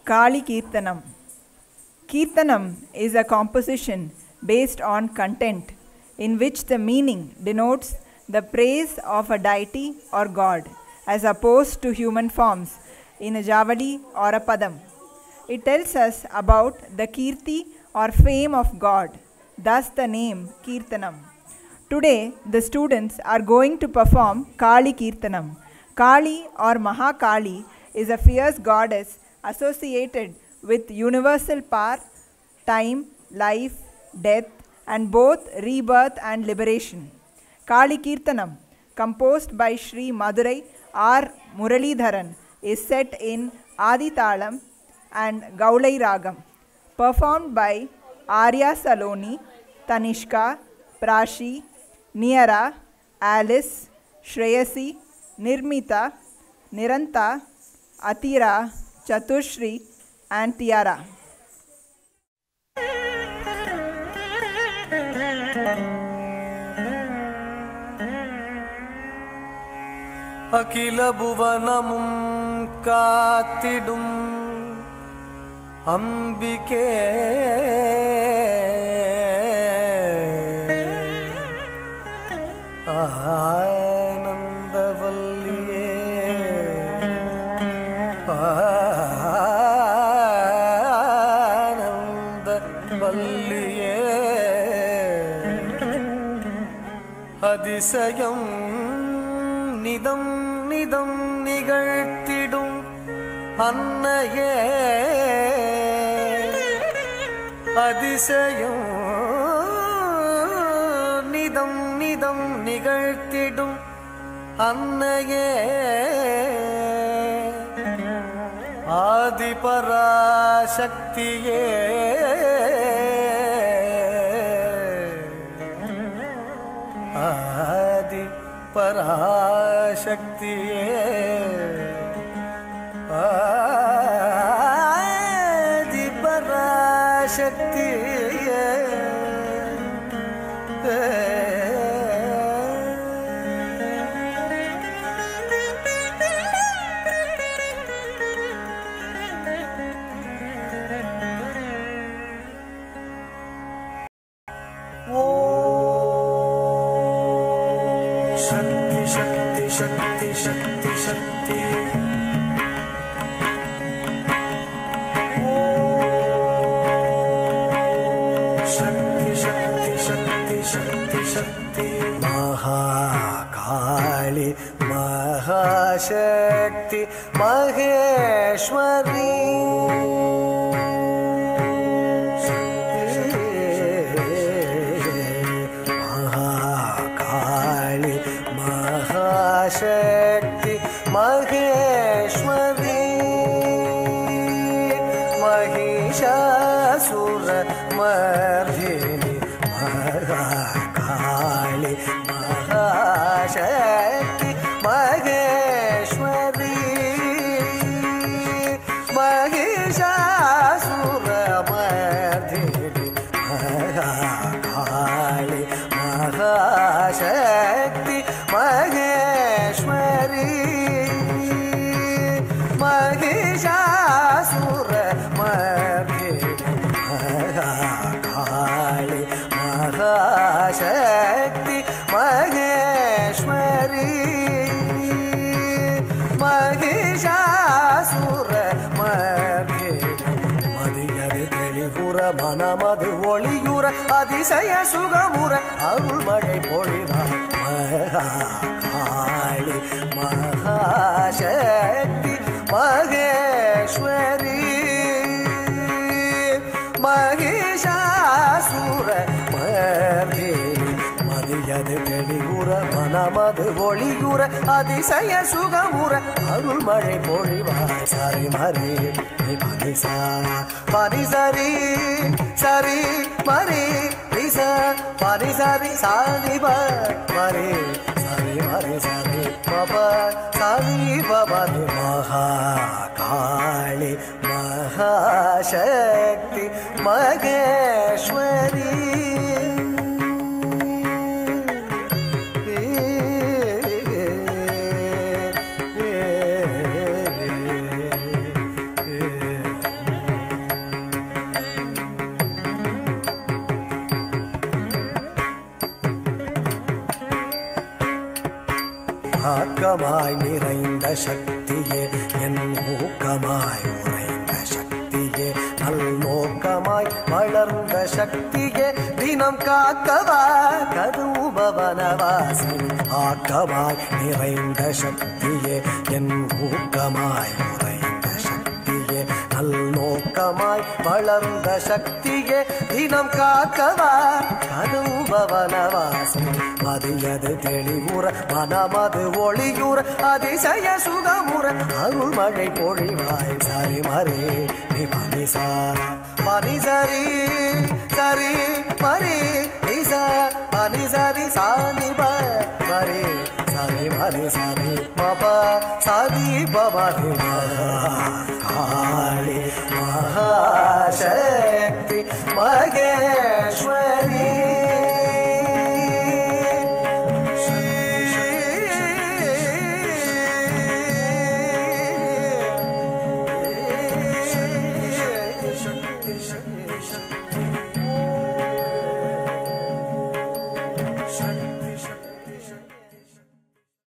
Kali Kirtanam. Kirtanam is a composition based on content in which the meaning denotes the praise of a deity or god as opposed to human forms in a javali or a padam. It tells us about the kirti or fame of God, thus the name Kirtanam. Today, the students are going to perform Kali Kirtanam. Kali or Mahakali is a fierce goddess associated with universal power, time, life, death, and both rebirth and liberation. Kali Kirtanam, composed by Sri Madurai R. Muralidharan, is set in Adi Talam and Gaulai Ragam, performed by Arya Saloni, Tanishka, Prashi, Niyara, Alice, Shreyasi, Nirmita, Niranta, Atira, Chatushri, and Tiara. Akila Bhuvanamum Katidum Ambike Anandavalliye Anandavalliye Adisayam Nidam Nidam Nigartidum Annaye Adisayam Nidam Nidam Nigartidum Annaye Adiparashaktiye Adiparashaktiye Adiparashaktiye Shakti, Shakti, Shakti, Shakti, Shakti. Shakti, Shakti, Shakti, Shakti, Shakti. Mahakali, Mahashakti, Maheshwari. Shakti Maheshwari Mahishasura Mardhini Mahakali Mahashakti Maheshwari Mahishasura Mardhini Mahakali Mahashakti Maheshwari Mahishasura Mardhini Mahakali Mahashakti Maheshwari Mahishasura Mardhini Madhiyari Telivura Manamadu Oliyura Adisaya Sugamura Arulmazhai Polidar Mahakali Mahashakti Maheshwari Mahishasura Mardhini Madhiyade Telivura Manamadu Oliyura Adisaya Sugamura Arulmazhai Polidar Sari Mari Madisa Madisari Sari Mari Risa Madisari Sari Mari Sari Mari Sari Baba Sari Baba Mahakali Mahashakti Maheshwari ஆக்கமாய் நிறைந்த சக்தியே என் ஊக்கமாய் உறைந்த சக்தியே நல்நோக்கமாய் வளர்ந்த சக்தியே தினம் காக்கவா கதூபவனவாசி ஆக்கமாய் நிறைந்த சக்தியே என் ஊக்கமாய் உறைந்த சக்தியே நல்நோக்கமாய் வளர்ந்த சக்தியே தினம் காக்கவா கதூபவனவாசி மதியது தெளிவுற மனமது ஒளியுற அதிசய சுகமுற அருள்மழை பொழிவாய் சரி மரே நீ மனிசா மனிசரி சரி மரி நிசா மனிசரி சாணி மரி சரி மரி சரி மப சரி பவனி காளி மகாசக்தி மகே